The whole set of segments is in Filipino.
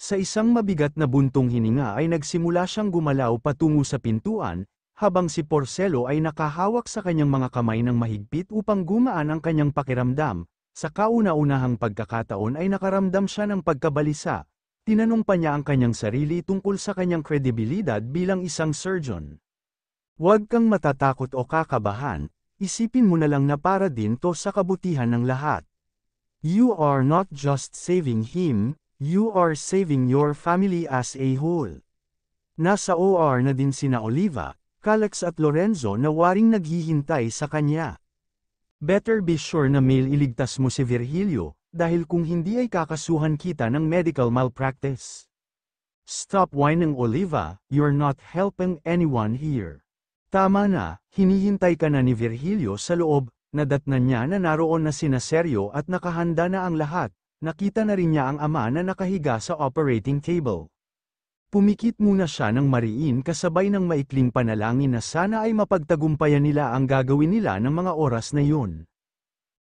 Sa isang mabigat na buntong hininga ay nagsimula siyang gumalaw patungo sa pintuan, habang si Porcelo ay nakahawak sa kanyang mga kamay ng mahigpit upang gumaan ang kanyang pakiramdam. Sa kauna-unahang pagkakataon ay nakaramdam siya ng pagkabalisa. Tinanong pa niya ang kanyang sarili tungkol sa kanyang kredibilidad bilang isang surgeon. Huwag kang matatakot o kakabahan, isipin mo na lang na para din to sa kabutihan ng lahat. You are not just saving him, you are saving your family as a whole. Nasa OR na din sina Oliva, Calix at Lorenzo na waring naghihintay sa kanya. Better be sure na iligtas mo si Virgilio, dahil kung hindi ay kakasuhan kita ng medical malpractice. Stop whining, Oliva, you're not helping anyone here. Tama na, hinihintay ka na ni Virgilio sa loob. Nadatnan niya na naroon na sina Sergio at nakahanda na ang lahat. Nakita na rin niya ang ama na nakahiga sa operating table. Pumikit muna siya ng mariin kasabay ng maikling panalangin na sana ay mapagtagumpayan nila ang gagawin nila ng mga oras na yun.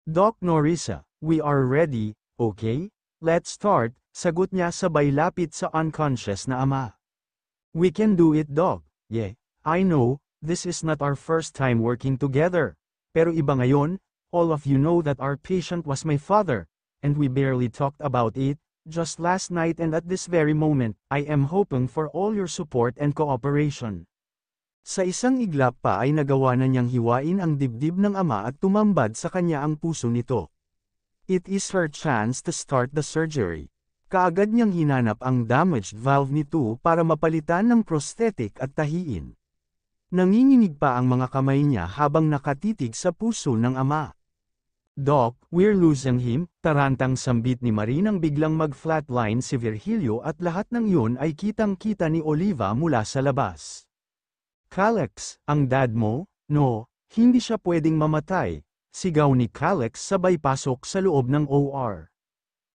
Doc Norisa, we are ready, okay? Let's start, sagot niya sabay lapit sa unconscious na ama. We can do it, Doc. Yeah, I know, this is not our first time working together. Pero iba ngayon, all of you know that our patient was my father. And we barely talked about it, just last night, and at this very moment, I am hoping for all your support and cooperation. Sa isang iglap pa ay nagawa na niyang hiwain ang dibdib ng ama at tumambad sa kanya ang puso nito. It is her chance to start the surgery. Kaagad niyang hinanap ang damaged valve nito para mapalitan ng prosthetic at tahiin. Nanginginig pa ang mga kamay niya habang nakatitig sa puso ng ama. Doc, we're losing him, tarantang sambit ni Marie nang biglang mag-flatline si Virgilio at lahat ng yun ay kitang-kita ni Oliva mula sa labas. Calix, ang dad mo? No, hindi siya pwedeng mamatay, sigaw ni Calix sabay pasok sa loob ng OR.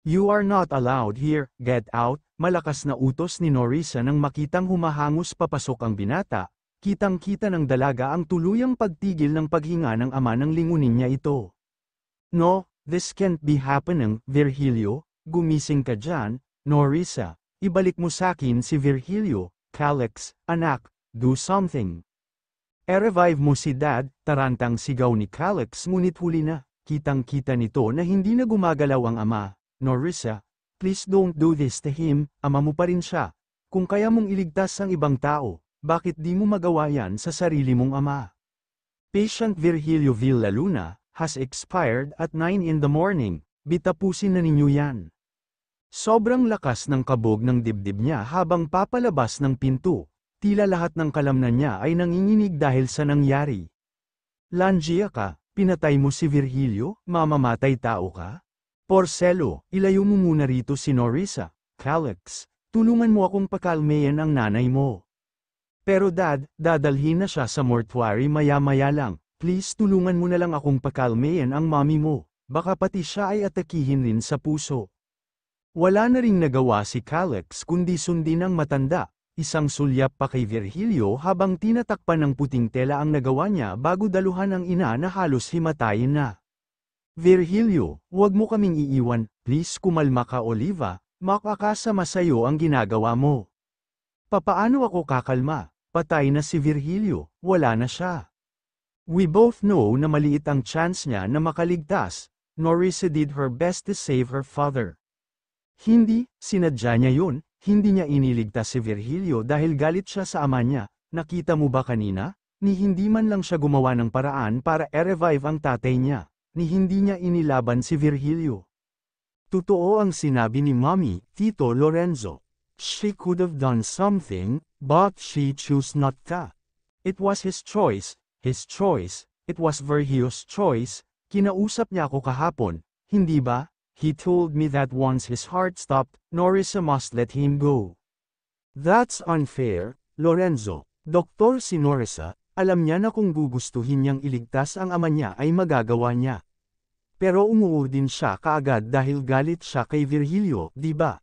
You are not allowed here, get out, malakas na utos ni Norisa nang makitang humahangos papasok ang binata, kitang-kita ng dalaga ang tuluyang pagtigil ng paghinga ng ama nang lingunin niya ito. No, this can't be happening, Virgilio, gumising ka dyan, Norisa, ibalik mo sakin si Virgilio, Calix, anak, do something. E-revive mo si Dad, tarantang sigaw ni Calix ngunit huli na, kitang-kita nito na hindi na gumagalaw ang ama. Norisa, please don't do this to him, ama mo pa rin siya. Kung kaya mong iligtas ang ibang tao, bakit di mo magawa yan sa sarili mong ama? Patient Virgilio Villaluna has expired at 9 in the morning, bitapusin na ninyo yan. Sobrang lakas ng kabog ng dibdib niya habang papalabas ng pinto, tila lahat ng kalamnan niya ay nanginginig dahil sa nangyari. Langia ka, pinatay mo si Virgilio, mamamatay tao ka? Porcelo, ilayo mo muna rito si Norisa. Calix, tulungan mo akong pakalmeyan ang nanay mo. Pero Dad, dadalhin na siya sa mortuary maya-maya lang. Please tulungan mo na lang akong pakalmeyan ang mommy mo, baka pati siya ay atakihin rin sa puso. Wala na ring nagawa si Calix kundi sundin ang matanda, isang sulyap pa kay Virgilio habang tinatakpan ng puting tela ang nagawa niya bago daluhan ang ina na halos himatayin na. Virgilio, huwag mo kaming iiwan, please kumalma ka Oliva, makakasama sayo ang ginagawa mo. Papaano ako kakalma? Patay na si Virgilio, wala na siya. We both know na maliit ang chance niya na makaligtas. Norisa did her best to save her father. Hindi, sinadya niya yun, hindi niya iniligtas si Virgilio dahil galit siya sa ama niya. Nakita mo ba kanina? Ni hindi man lang siya gumawa ng paraan para e-revive ang tatay niya. Ni hindi niya inilaban si Virgilio. Totoo ang sinabi ni Mommy, Tito Lorenzo. She could have done something, but she chose not to. It was his choice. His choice, it was Virgilio's choice, kinausap niya ako kahapon, hindi ba? He told me that once his heart stopped, Norisa must let him go. That's unfair, Lorenzo. Doktor si Norisa, alam niya na kung gugustuhin niyang iligtas ang ama niya ay magagawa niya. Pero umuo din siya kaagad dahil galit siya kay Virgilio, di ba?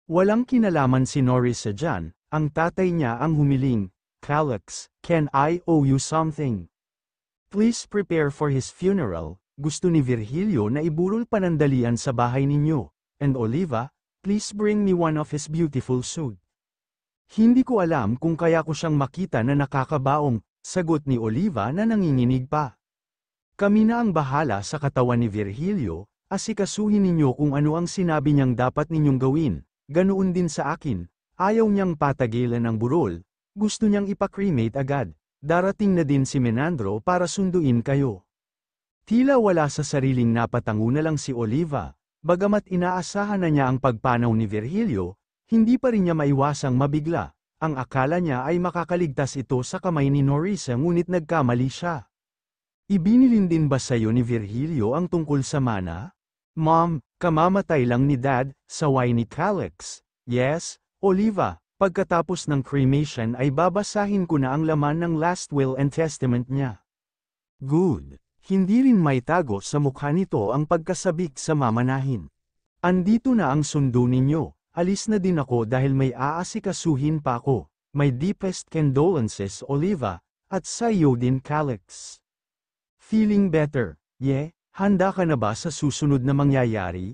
Walang kinalaman si Norisa dyan, ang tatay niya ang humiling. Calix, can I owe you something? Please prepare for his funeral. Gusto ni Virgilio na iburol panandalian sa bahay ninyo. And Oliva, please bring me one of his beautiful suit. Hindi ko alam kung kaya ko siyang makita na nakakabaong, sagot ni Oliva na nanginginig pa. Kami na ang bahala sa katawan ni Virgilio, asikasuhin ninyo kung ano ang sinabi niyang dapat ninyong gawin, ganoon din sa akin, ayaw niyang patagilan ang burol, gusto niyang ipakremate agad, darating na din si Menandro para sunduin kayo. Tila wala sa sariling napatango na lang si Oliva, bagamat inaasahan na niya ang pagpanaw ni Virgilio, hindi pa rin niya maiwasang mabigla, ang akala niya ay makakaligtas ito sa kamay ni Norisa ngunit nagkamali siya. Ibinilin din ba sa'yo ni Virgilio ang tungkol sa mana? Mom, kamamatay lang ni Dad, saway ni Calix. Yes, Oliva, pagkatapos ng cremation ay babasahin ko na ang laman ng last will and testament niya. Good. Hindi rin maitago sa mukha nito ang pagkasabik sa mamanahin. Andito na ang sundo ninyo. Alis na din ako dahil may aasikasuhin pa ako. My deepest condolences, Oliva, at sa iyo din, Calix. Feeling better, yeah? Handa ka na ba sa susunod na mangyayari?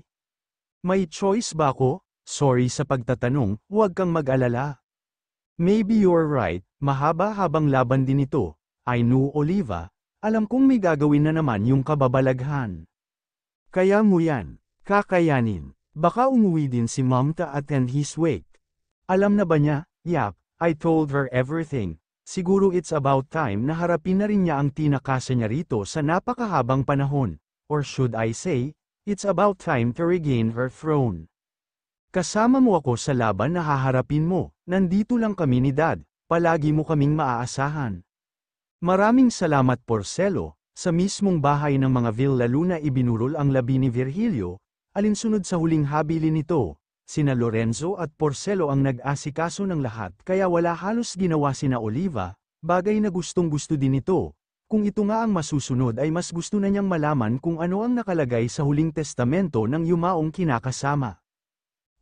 May choice ba ako? Sorry sa pagtatanong, huwag kang mag-alala. Maybe you're right, mahaba-habang laban din ito. I know, Oliva, alam kong may gagawin na naman yung kababalaghan. Kaya mo yan, kakayanin. Baka umuwi din si Mom to attend his wake. Alam na ba niya? Yap, I told her everything. Siguro it's about time na harapin na rin niya ang tinakasa niya rito sa napakahabang panahon. Or should I say, it's about time to regain her throne. Kasama mo ako sa laban na haharapin mo, nandito lang kami ni Dad, palagi mo kaming maaasahan. Maraming salamat Porcelo, sa mismong bahay ng mga Villa Luna ibinurol ang labi ni Virgilio, alinsunod sa huling habilin nito, sina Lorenzo at Porcelo ang nag-asikaso ng lahat kaya wala halos ginawa sina Oliva, bagay na gustong-gusto din ito. Kung ito nga ang masusunod ay mas gusto na niyang malaman kung ano ang nakalagay sa huling testamento ng yumaong kinakasama.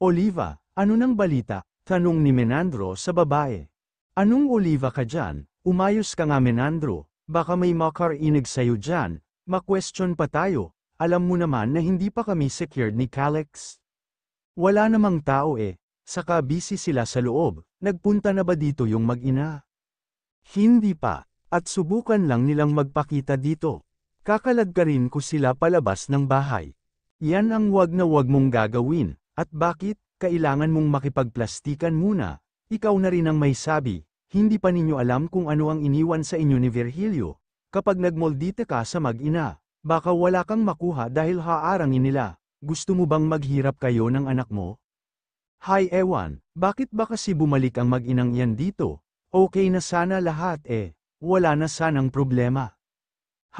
Oliva, ano nang balita? Tanong ni Menandro sa babae. Anong Oliva ka dyan? Umayos ka nga Menandro, baka may makarinig sa'yo dyan, ma-question pa tayo. Alam mo naman na hindi pa kami secured ni Calix. Wala namang tao saka busy sila sa loob, nagpunta na ba dito yung mag-ina? Hindi pa, at subukan lang nilang magpakita dito. Kakaladkarin ko sila palabas ng bahay. Yan ang wag na wag mong gagawin, at bakit, kailangan mong makipagplastikan muna, ikaw na rin ang may sabi, hindi pa ninyo alam kung ano ang iniwan sa inyo ni Virgilio, kapag nagmoldite ka sa mag-ina. Baka wala kang makuha dahil haarangin nila, gusto mo bang maghirap kayo ng anak mo? Hay ewan, bakit ba kasi bumalik ang mag-inang yan dito? Okay na sana lahat wala na sanang problema.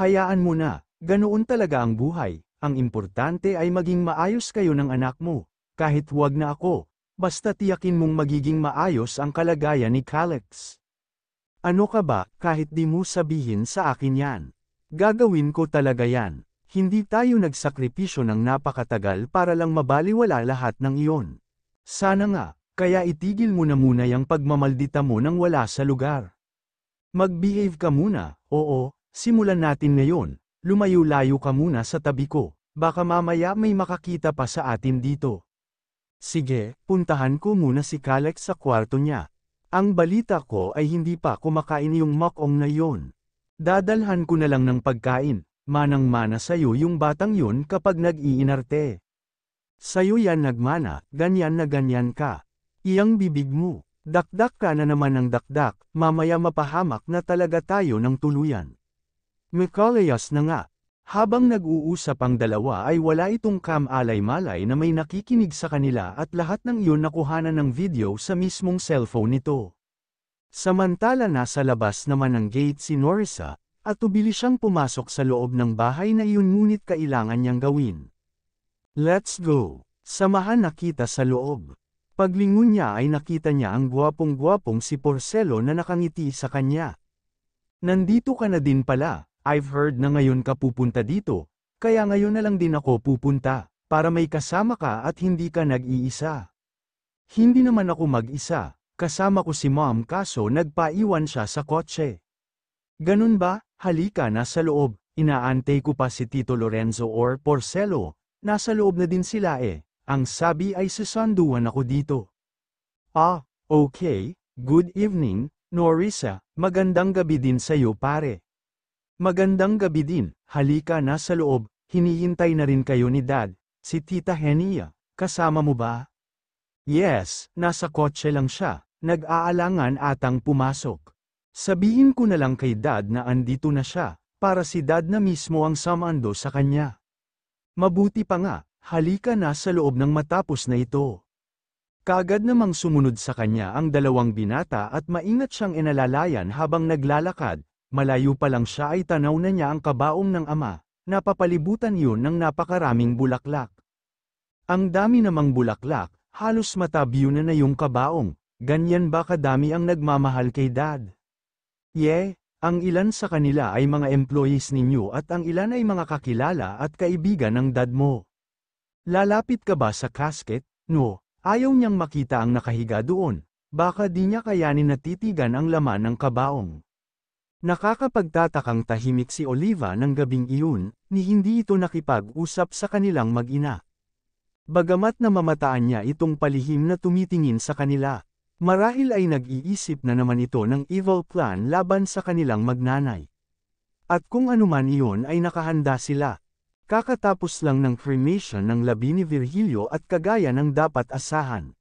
Hayaan mo na, ganoon talaga ang buhay, ang importante ay maging maayos kayo ng anak mo, kahit huwag na ako, basta tiyakin mong magiging maayos ang kalagayan ni Calix. Ano ka ba, kahit di mo sabihin sa akin yan? Gagawin ko talaga yan. Hindi tayo nagsakripisyo ng napakatagal para lang mabaliwala lahat ng iyon. Sana nga, kaya itigil mo na muna yung pagmamaldita mo nang wala sa lugar. Mag-behave ka muna, oo, simulan natin ngayon, lumayo-layo ka muna sa tabi ko, baka mamaya may makakita pa sa atin dito. Sige, puntahan ko muna si Calix sa kwarto niya. Ang balita ko ay hindi pa kumakain yung mukong na yon. Dadalhan ko na lang ng pagkain, manang-mana sa'yo yung batang yun kapag nag-iinarte. Sa'yo yan nagmana, ganyan na ganyan ka. Iyang bibig mo, dakdak ka na naman ng dakdak, mamaya mapahamak na talaga tayo ng tuluyan. Mekalayas na nga. Habang nag-uusap ang dalawa ay wala itong kam-alay-malay na may nakikinig sa kanila at lahat ng iyon nakuhanan ng video sa mismong cellphone nito. Samantala nasa labas naman ng gate si Norisa, at tubili siyang pumasok sa loob ng bahay na iyon ngunit kailangan niyang gawin. Let's go! Samahan na kita sa loob. Paglingon niya ay nakita niya ang gwapong-gwapong si Porcelo na nakangiti sa kanya. Nandito ka na din pala, I've heard na ngayon ka pupunta dito, kaya ngayon na lang din ako pupunta, para may kasama ka at hindi ka nag-iisa. Hindi naman ako mag-isa. Kasama ko si Mom kaso nagpaiwan siya sa kotse. Ganun ba? Halika na sa loob, inaantay ko pa si Tito Lorenzo or Porcelo, nasa loob na din sila Ang sabi ay sasanduan ako dito. Ah, okay, good evening, Norisa, magandang gabi din sa'yo pare. Magandang gabi din, halika na sa loob, hinihintay na rin kayo ni Dad, si Tita Henia, kasama mo ba? Yes, nasa kotse lang siya, nag-aalangan atang pumasok. Sabihin ko na lang kay Dad na andito na siya, para si Dad na mismo ang samando sa kanya. Mabuti pa nga, halika na sa loob ng matapos na ito. Kaagad namang sumunod sa kanya ang dalawang binata at maingat siyang inalalayan habang naglalakad, malayo pa lang siya ay tanaw na niya ang kabaong ng ama, napapalibutan yun ng napakaraming bulaklak. Ang dami namang bulaklak, halos matabiyo na yung kabaong, ganyan ba kadami ang nagmamahal kay Dad? Ang ilan sa kanila ay mga employees ninyo at ang ilan ay mga kakilala at kaibigan ng Dad mo. Lalapit ka ba sa casket? No, ayaw niyang makita ang nakahiga doon, baka di niya kayanin na titigan ang laman ng kabaong. Nakakapagtatakang tahimik si Oliva ng gabing iyon, ni hindi ito nakipag-usap sa kanilang mag-ina. Bagamat namamataan niya itong palihim na tumitingin sa kanila. Marahil ay nag-iisip na naman ito ng evil plan laban sa kanilang magnanay. At kung anuman iyon ay nakahanda sila. Kakatapos lang ng cremation ng labi ni Virgilio at kagaya ng dapat asahan.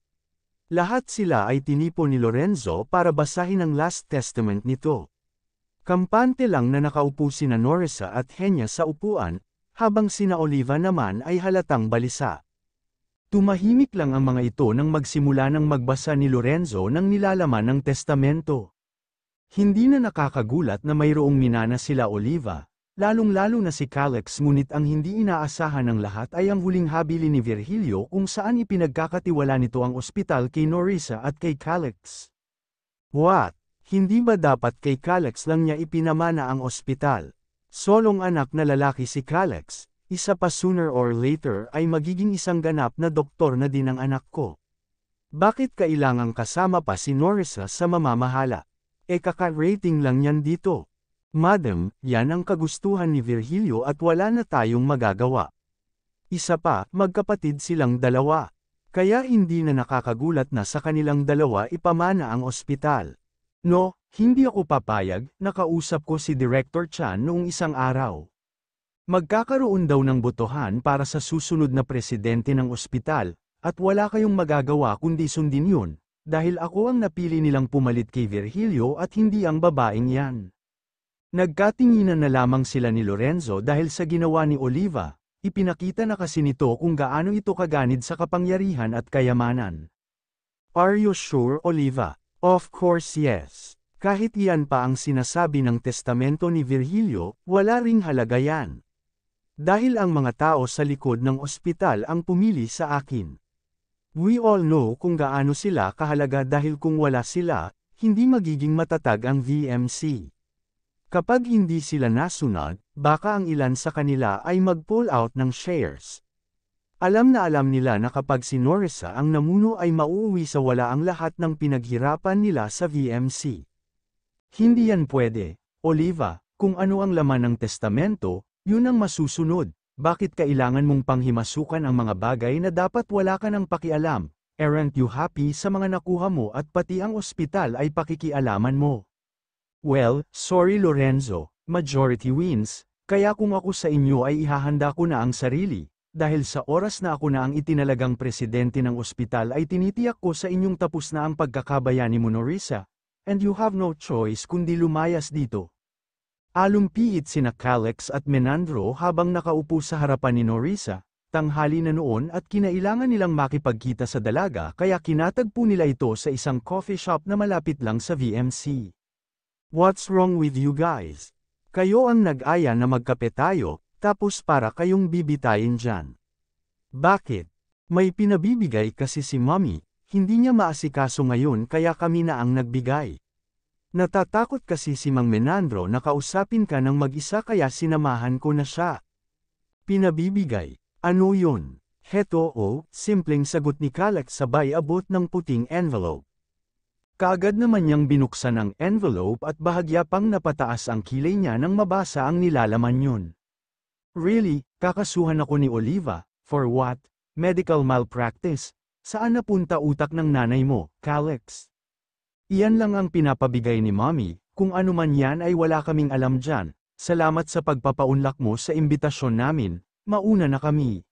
Lahat sila ay tinipon ni Lorenzo para basahin ang last testament nito. Kampante lang na nakaupo sina Norisa at Henia sa upuan, habang sina Oliva naman ay halatang balisa. Tumahimik lang ang mga ito nang magsimula ng magbasa ni Lorenzo ng nilalaman ng testamento. Hindi na nakakagulat na mayroong minana sila Oliva, lalong-lalo na si Calix, ngunit ang hindi inaasahan ng lahat ay ang huling habili ni Virgilio kung saan ipinagkakatiwala nito ang ospital kay Norisa at kay Calix. What? Hindi ba dapat kay Calix lang niya ipinamana ang ospital? Solong anak na lalaki si Calix. Isa pa sooner or later ay magiging isang ganap na doktor na din ang anak ko. Bakit kailangang kasama pa si Norisa sa mamamahala? Kaka-rating lang yan dito. Madam, yan ang kagustuhan ni Virgilio at wala na tayong magagawa. Isa pa, magkapatid silang dalawa. Kaya hindi na nakakagulat na sa kanilang dalawa ipamana ang ospital. No, hindi ako papayag, nakausap ko si Director Chan noong isang araw. Magkakaroon daw ng botohan para sa susunod na presidente ng ospital, at wala kayong magagawa kundi sundin yun, dahil ako ang napili nilang pumalit kay Virgilio at hindi ang babaeng yan. Nagkatinginan na lamang sila ni Lorenzo dahil sa ginawa ni Oliva, ipinakita na kasi nito kung gaano ito kaganid sa kapangyarihan at kayamanan. Are you sure, Oliva? Of course yes. Kahit iyan pa ang sinasabi ng testamento ni Virgilio, wala ring halaga yan. Dahil ang mga tao sa likod ng ospital ang pumili sa akin. We all know kung gaano sila kahalaga dahil kung wala sila, hindi magiging matatag ang VMC. Kapag hindi sila nasunod, baka ang ilan sa kanila ay mag-pull out ng shares. Alam na alam nila na kapag si Norisa ang namuno ay mauuwi sa wala ang lahat ng pinaghirapan nila sa VMC. Hindi yan pwede, Oliva, kung ano ang laman ng testamento, yun ang masusunod. Bakit kailangan mong panghimasukan ang mga bagay na dapat wala ka ng pakialam? Aren't you happy sa mga nakuha mo at pati ang ospital ay pakikialaman mo? Well, sorry Lorenzo, majority wins, kaya kung ako sa inyo ay ihahanda ko na ang sarili, dahil sa oras na ako na ang itinalagang presidente ng ospital ay tinitiyak ko sa inyong tapos na ang pagkakabayani mo Norisa, and you have no choice kundi lumayas dito. Alumpiit sina Calix at Menandro habang nakaupo sa harapan ni Norisa, tanghali na noon at kinailangan nilang makipagkita sa dalaga kaya kinatagpo nila ito sa isang coffee shop na malapit lang sa VMC. What's wrong with you guys? Kayo ang nag-aya na magkape tayo, tapos para kayong bibitayin dyan. Bakit? May pinabibigay kasi si Mommy, hindi niya maasikaso ngayon kaya kami na ang nagbigay. Natatakot kasi si Mang Menandro na kausapin ka ng mag-isa kaya sinamahan ko na siya. Pinabibigay. Ano yun? Heto simpleng sagot ni Calix sabay abot ng puting envelope. Kaagad naman niyang binuksan ang envelope at bahagya pang napataas ang kilay niya nang mabasa ang nilalaman yun. Really, kakasuhan ako ni Oliva, for what? medical malpractice. Saan napunta utak ng nanay mo, Calix? Iyan lang ang pinapabigay ni Mommy, kung ano man yan ay wala kaming alam dyan. Salamat sa pagpapaunlak mo sa imbitasyon namin, mauna na kami.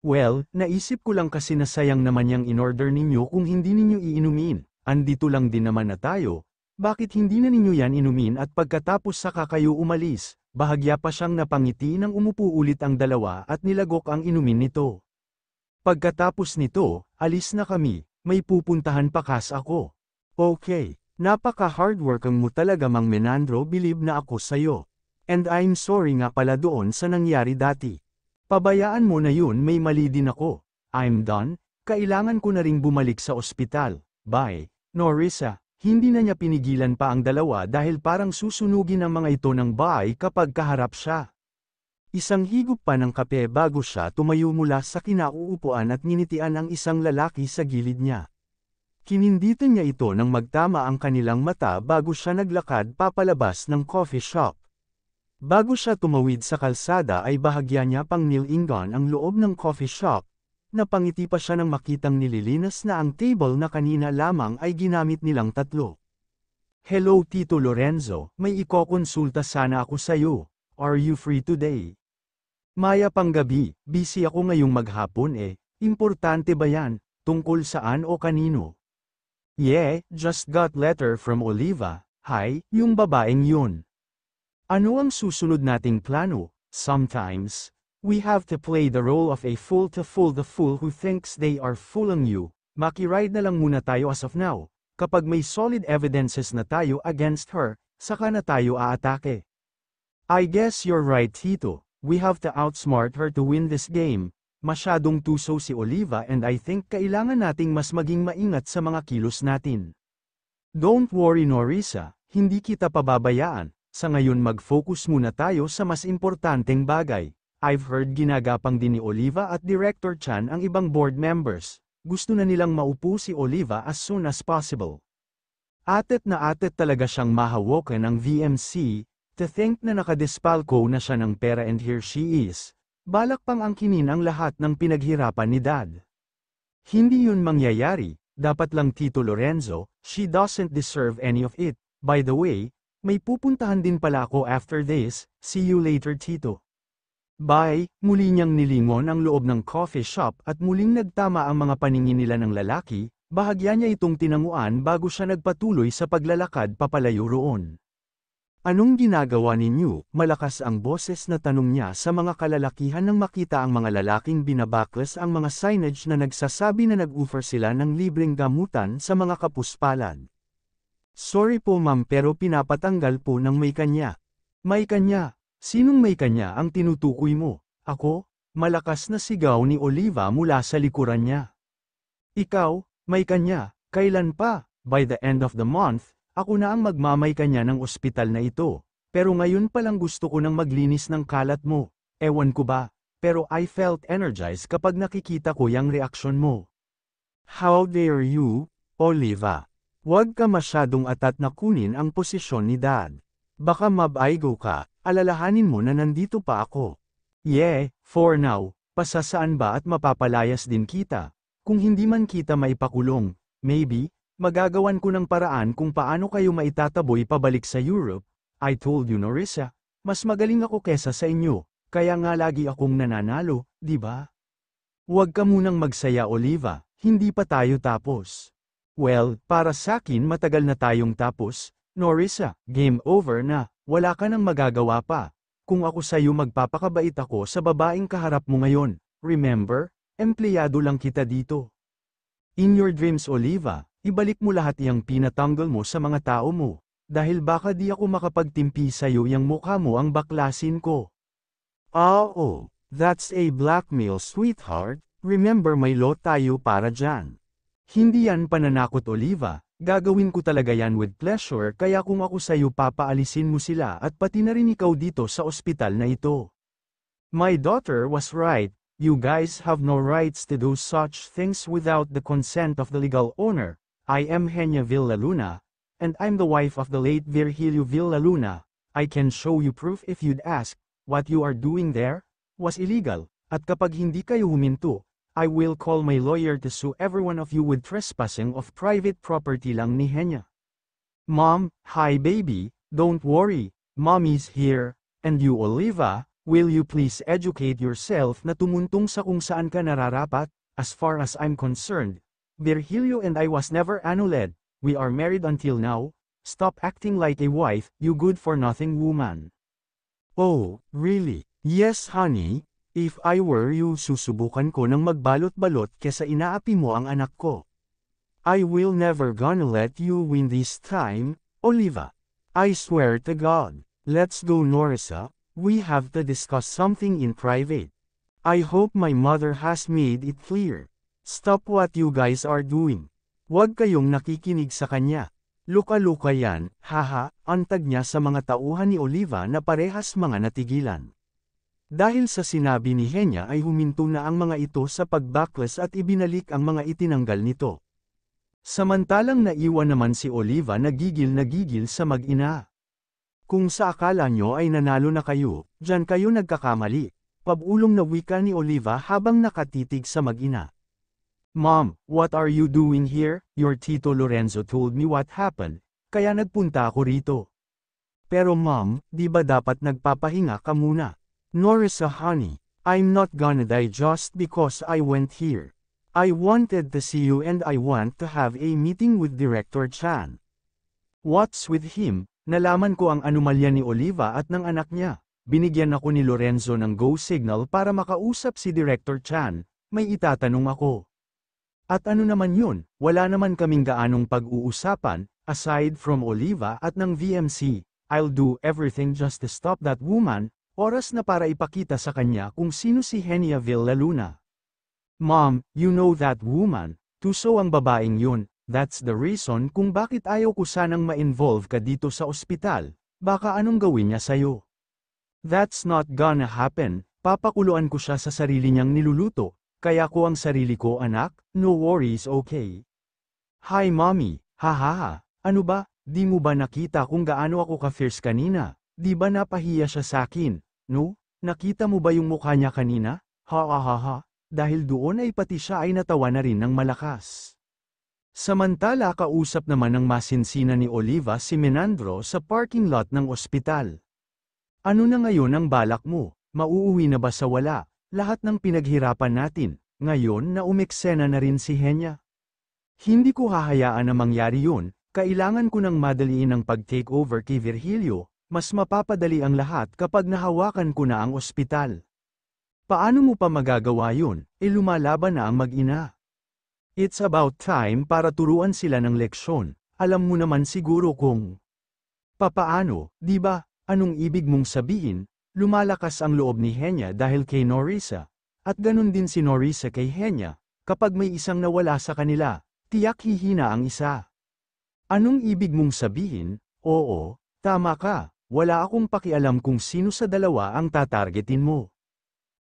Well, naisip ko lang kasi na sayang naman yang in-order ninyo kung hindi ninyo iinumin. Andito lang din naman na tayo. Bakit hindi na ninyo yan inumin at pagkatapos saka kayo umalis? Bahagya pa siyang napangiti nang umupo ulit ang dalawa at nilagok ang inumin nito. Pagkatapos nito, alis na kami, may pupuntahan pa kas ako. Okay, napaka-hardworking mo talaga Mang Menandro, believe na ako sayo. And I'm sorry nga pala doon sa nangyari dati. Pabayaan mo na yun, may mali din ako. I'm done, kailangan ko na ring bumalik sa ospital. Bye. Norisa, hindi na niya pinigilan pa ang dalawa dahil parang susunugin ang mga ito ng bahay kapag kaharap siya. Isang higop pa ng kape bago siya tumayo mula sa kinauupuan at ninitian ang isang lalaki sa gilid niya. Kininditan niya ito nang magtama ang kanilang mata bago siya naglakad papalabas ng coffee shop. Bago siya tumawid sa kalsada ay bahagya niya pang nilingon ang loob ng coffee shop. Napangiti pa siya nang makitang nililinas na ang table na kanina lamang ay ginamit nilang tatlo. Hello Tito Lorenzo, may ikokonsulta sana ako sayo. Are you free today? Maya pang gabi, busy ako ngayong maghapon eh. Importante ba yan? Tungkol saan o kanino? Yeah, just got letter from Oliva. Hi, yung babaeng yun. Ano ang susunod nating plano? Sometimes, we have to play the role of a fool to fool the fool who thinks they are fooling you. Makiride na lang muna tayo as of now. Kapag may solid evidences na tayo against her, saka na tayo aatake. I guess you're right Tito. We have to outsmart her to win this game. Masyadong tuso si Oliva and I think kailangan nating mas maging maingat sa mga kilos natin. Don't worry Norisa, hindi kita pababayaan. Sa ngayon mag-focus muna tayo sa mas importanteng bagay. I've heard ginagapang din ni Oliva at Director Chan ang ibang board members. Gusto na nilang maupo si Oliva as soon as possible. Atet na atet talaga siyang mahawakan ng VMC, to think na nakadispalko na siya ng pera and here she is. Balak pang angkinin ang lahat ng pinaghirapan ni Dad. Hindi yun mangyayari, dapat lang Tito Lorenzo, she doesn't deserve any of it. By the way, may pupuntahan din pala ako after this, see you later Tito. Bye, muli niyang nilingon ang loob ng coffee shop at muling nagtama ang mga paningin nila ng lalaki, bahagya niya itong tinanguan bago siya nagpatuloy sa paglalakad papalayo roon. Anong ginagawa ninyo? Malakas ang boses na tanong niya sa mga kalalakihan nang makita ang mga lalaking binabaklas ang mga signage na nagsasabi na nag-offer sila ng libreng gamutan sa mga kapuspalad. Sorry po ma'am pero pinapatanggal po ng may kanya. May kanya? Sinong may kanya ang tinutukoy mo? Ako? Malakas na sigaw ni Oliva mula sa likuran niya. Ikaw, may kanya, kailan pa? By the end of the month, ako na ang magmamay kanya ng ospital na ito. Pero ngayon palang gusto ko nang maglinis ng kalat mo. Ewan ko ba, pero I felt energized kapag nakikita ko yung reaksyon mo. How dare you, Oliva? Huwag ka masyadong atat na kunin ang posisyon ni Dad. Baka mabaigo ka, alalahanin mo na nandito pa ako. Yeah, for now, pasasaan ba at mapapalayas din kita? Kung hindi man kita maipakulong, maybe, magagawan ko ng paraan kung paano kayo maitataboy pabalik sa Europe. I told you Norisa, mas magaling ako kesa sa inyo, kaya nga lagi akong nananalo, di ba? Huwag ka munang magsaya Oliva, hindi pa tayo tapos. Well, para sakin matagal na tayong tapos. Norisa, game over na, wala ka nang magagawa pa. Kung ako sa'yo magpapakabait ako sa babaeng kaharap mo ngayon, remember, empleyado lang kita dito. In your dreams Oliva, ibalik mo lahat iyang pinatanggal mo sa mga tao mo, dahil baka di ako makapagtimpi sa'yo yang mukha mo ang baklasin ko. Oh, that's a blackmail sweetheart, remember may law tayo para dyan. Hindi yan pananakot Oliva. Gagawin ko talaga yan with pleasure kaya kung ako sa'yo papaalisin mo sila at pati na rin ikaw dito sa ospital na ito. My daughter was right, you guys have no rights to do such things without the consent of the legal owner. I am Henya Villaluna, and I'm the wife of the late Virgilio Villaluna. I can show you proof if you'd ask. What you are doing there was illegal, at kapag hindi kayo huminto, I will call my lawyer to sue every one of you with trespassing of private property lang ni Henya. Mom, hi baby, don't worry, mommy's here, and you Oliva, will you please educate yourself na tumuntong sa kung saan ka nararapat, as far as I'm concerned. Virgilio and I was never annulled, we are married until now, stop acting like a wife, you good-for-nothing woman. Oh, really? Yes honey. If I were you, susubukan ko ng magbalot-balot kesa inaapi mo ang anak ko. I will never gonna let you win this time, Oliva. I swear to God. Let's go Norisa, we have to discuss something in private. I hope my mother has made it clear. Stop what you guys are doing. Huwag kayong nakikinig sa kanya. Luka-luka yan, haha, antag niya sa mga tauhan ni Oliva na parehas mga natigilan. Dahil sa sinabi ni Henya ay huminto na ang mga ito sa pagbaklas at ibinalik ang mga itinanggal nito. Samantalang naiwan naman si Oliva nagigil sa mag-ina. Kung sa akala nyo ay nanalo na kayo, dyan kayo nagkakamali. Pabulong na wika ni Oliva habang nakatitig sa mag-ina. Mom, what are you doing here? Your Tito Lorenzo told me what happened, kaya nagpunta ako rito. Pero mom, di ba dapat nagpapahinga ka muna? Norisa honey, I'm not gonna die just because I went here. I wanted to see you and I want to have a meeting with Director Chan. What's with him? Nalaman ko ang anomalya ni Oliva at ng anak niya. Binigyan ako ni Lorenzo ng go signal para makausap si Director Chan, may itatanong ako. At ano naman yun, wala naman kaming gaanong pag-uusapan, aside from Oliva at ng VMC, I'll do everything just to stop that woman. Oras na para ipakita sa kanya kung sino si Henya Villaluna. Mom, you know that woman, tuso ang babaeng yun, that's the reason kung bakit ayaw ko sanang ma-involve ka dito sa ospital, baka anong gawin niya sa'yo. That's not gonna happen, papakuluan ko siya sa sarili niyang niluluto, kaya ko ang sarili ko anak, no worries okay. Hi mommy, hahaha, ano ba, di mo ba nakita kung gaano ako ka-fierce kanina? Di ba napahiya siya sakin, no? Nakita mo ba yung mukha niya kanina? Ha ha ha ha, dahil doon ay pati siya ay natawa na rin ng malakas. Samantala kausap naman ng masinsina ni Oliva si Menandro sa parking lot ng ospital. Ano na ngayon ang balak mo? Mauuwi na ba sa wala? Lahat ng pinaghirapan natin, ngayon na umeksena na rin si Henya. Hindi ko hahayaan na mangyari yun, kailangan ko ng madaliin ang pag-take over kay Virgilio. Mas mapapadali ang lahat kapag nahawakan ko na ang ospital. Paano mo pa magagawa yun, lumalaban na ang mag-ina. It's about time para turuan sila ng leksyon, alam mo naman siguro kung papaano, di ba, anong ibig mong sabihin, lumalakas ang loob ni Henya dahil kay Norisa, at ganun din si Norisa kay Henya, kapag may isang nawala sa kanila, tiyak hihina ang isa. Anong ibig mong sabihin? Oo, tama ka. Wala akong pakialam kung sino sa dalawa ang tatargetin mo.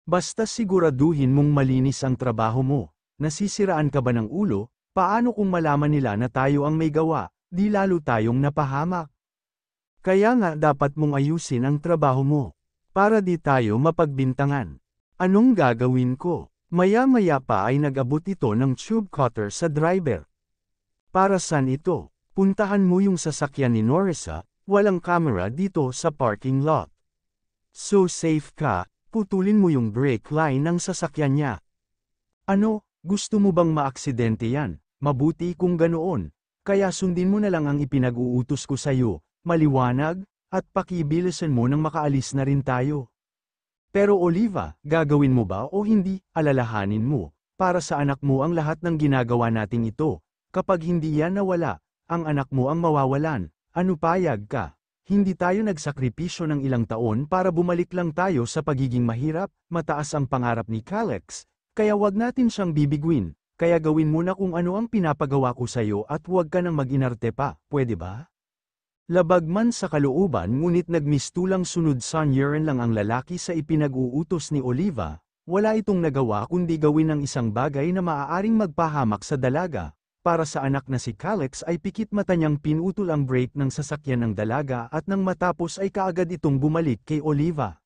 Basta siguraduhin mong malinis ang trabaho mo. Nasisiraan ka ba ng ulo? Paano kung malaman nila na tayo ang may gawa, di lalo tayong napahamak? Kaya nga dapat mong ayusin ang trabaho mo. Para di tayo mapagbintangan. Anong gagawin ko? Maya-maya pa ay nag-abot ito ng tube cutter sa driver. Para saan ito? Puntahan mo yung sasakyan ni Norisa. Walang camera dito sa parking lot. So safe ka, putulin mo yung brake line ng sasakyan niya. Ano, gusto mo bang maaksidente yan? Mabuti kung ganoon. Kaya sundin mo na lang ang ipinag-uutos ko sa'yo, maliwanag, at pakibilisan mo nang makaalis na rin tayo. Pero Oliva, gagawin mo ba o hindi, alalahanin mo, para sa anak mo ang lahat ng ginagawa nating ito. Kapag hindi yan nawala, ang anak mo ang mawawalan. Ano payag ka? Hindi tayo nagsakripisyo ng ilang taon para bumalik lang tayo sa pagiging mahirap, mataas ang pangarap ni Calex, kaya wag natin siyang bibigwin, kaya gawin mo na kung ano ang pinapagawa ko sa'yo at huwag ka nang mag-inarte pa, pwede ba? Labag man sa kalooban ngunit nagmistulang sunod sanyeran lang ang lalaki sa ipinag-uutos ni Oliva, wala itong nagawa kundi gawin ng isang bagay na maaaring magpahamak sa dalaga. Para sa anak na si Calex ay pikit mata niyang pinutol ang brake ng sasakyan ng dalaga at nang matapos ay kaagad itong bumalik kay Oliva.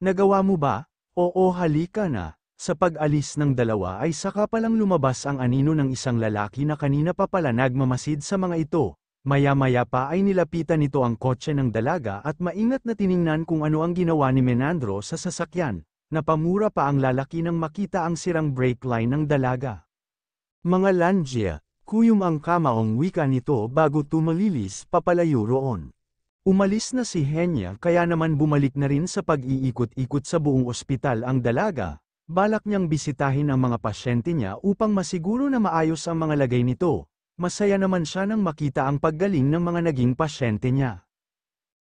Nagawa mo ba? Oo halika na, Sa pag-alis ng dalawa ay saka palang lumabas ang anino ng isang lalaki na kanina pa pala nagmamasid sa mga ito. Maya-maya pa ay nilapitan nito ang kotse ng dalaga at maingat na tiningnan kung ano ang ginawa ni Menandro sa sasakyan. Napamura pa ang lalaki nang makita ang sirang brake line ng dalaga. Mga landya, kuyum ang kamaong wika nito bago tumalilis papalayo roon. Umalis na si Henya kaya naman bumalik na rin sa pag-iikot-ikot sa buong ospital ang dalaga. Balak niyang bisitahin ang mga pasyente niya upang masiguro na maayos ang mga lagay nito. Masaya naman siya nang makita ang paggaling ng mga naging pasyente niya.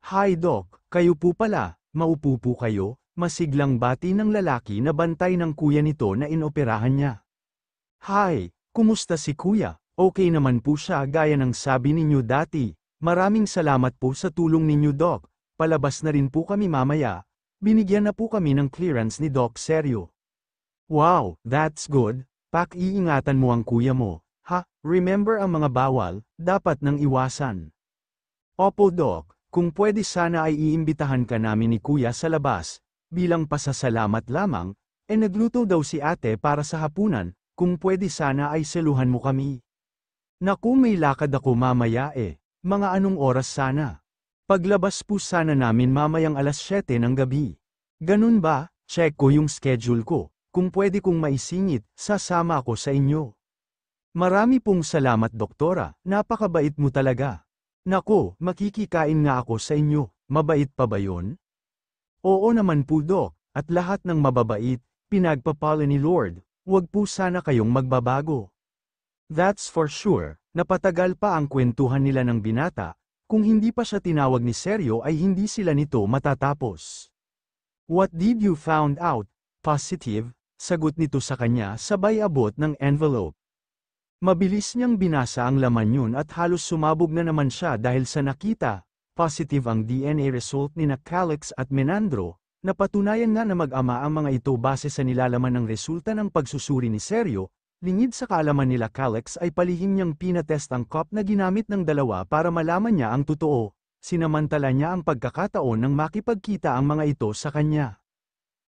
"Hi Doc, kayo po pala, maupo po kayo," masiglang bati ng lalaki na bantay ng kuya nito na inoperahan niya. "Hi, kumusta si kuya? Okay naman po siya gaya ng sabi ninyo dati. Maraming salamat po sa tulong ninyo Doc, palabas na rin po kami mamaya. Binigyan na po kami ng clearance ni Doc Seryo." "Wow, that's good, pak-iingatan mo ang kuya mo. Ha, remember ang mga bawal, dapat nang iwasan." "Opo Doc, kung pwede sana ay iimbitahan ka namin ni kuya sa labas, bilang pasasalamat lamang, nagluto daw si ate para sa hapunan, kung pwede sana ay seluhan mo kami." "Naku may lakad ako mamaya mga anong oras sana? Paglabas po sana namin mamayang alas 7 ng gabi." "Ganun ba, check ko yung schedule ko, kung pwede kong maisingit, sasama ako sa inyo." "Marami pong salamat doktora, napakabait mo talaga." "Nako, makikikain nga ako sa inyo, mabait pa ba yun?" "Oo naman po Dok, at lahat ng mababait, pinagpapala ni Lord, wag po sana kayong magbabago." "That's for sure." Napatagal pa ang kwentuhan nila ng binata, kung hindi pa siya tinawag ni Seryo ay hindi sila nito matatapos. "What did you found out?" "Positive," sagot nito sa kanya sabay abot ng envelope. Mabilis niyang binasa ang laman yun at halos sumabog na naman siya dahil sa nakita. Positive ang DNA result ni Calix at Menandro, napatunayan nga na mag-ama ang mga ito base sa nilalaman ng resulta ng pagsusuri ni Seryo. Lingid sa kaalaman nila Calix ay palihim niyang pinatest ang cup na ginamit ng dalawa para malaman niya ang totoo. Sinamantala niya ang pagkakataon nang makipagkita ang mga ito sa kanya.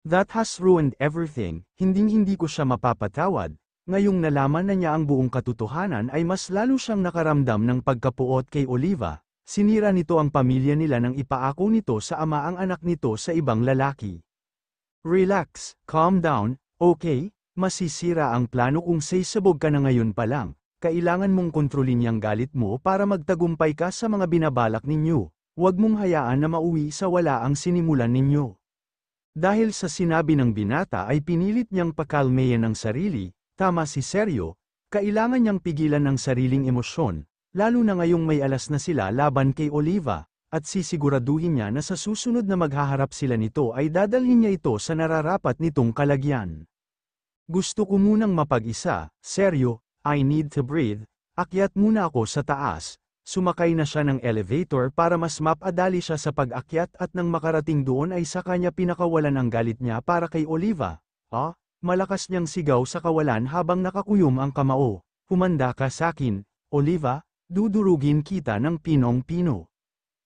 "That has ruined everything, hinding-hindi ko siya mapapatawad." Ngayong nalaman na niya ang buong katotohanan ay mas lalo siyang nakaramdam ng pagkapuot kay Oliva. Sinira nito ang pamilya nila nang ipaako nito sa ama ang anak nito sa ibang lalaki. "Relax, calm down, okay? Masisira ang plano kung sisabog ka na ngayon pa lang. Kailangan mong kontrolin yang galit mo para magtagumpay ka sa mga binabalak ninyo. Huwag mong hayaan na mauwi sa wala ang sinimulan ninyo." Dahil sa sinabi ng binata ay pinilit niyang pakalmeyan ang sarili. Tama si Seryo, kailangan niyang pigilan ang sariling emosyon, lalo na ngayong may alas na sila laban kay Oliva, at sisiguraduhin niya na sa susunod na maghaharap sila nito ay dadalhin niya ito sa nararapat nitong kalagyan. "Gusto ko munang mapag-isa, Seryo, I need to breathe, akyat muna ako sa taas." Sumakay na siya ng elevator para mas mapadali siya sa pag-akyat at nang makarating doon ay sa kanya pinakawalan ang galit niya para kay Oliva. Malakas niyang sigaw sa kawalan habang nakakuyom ang kamao. "Humanda ka sakin, Oliva, dudurugin kita ng pinong-pino."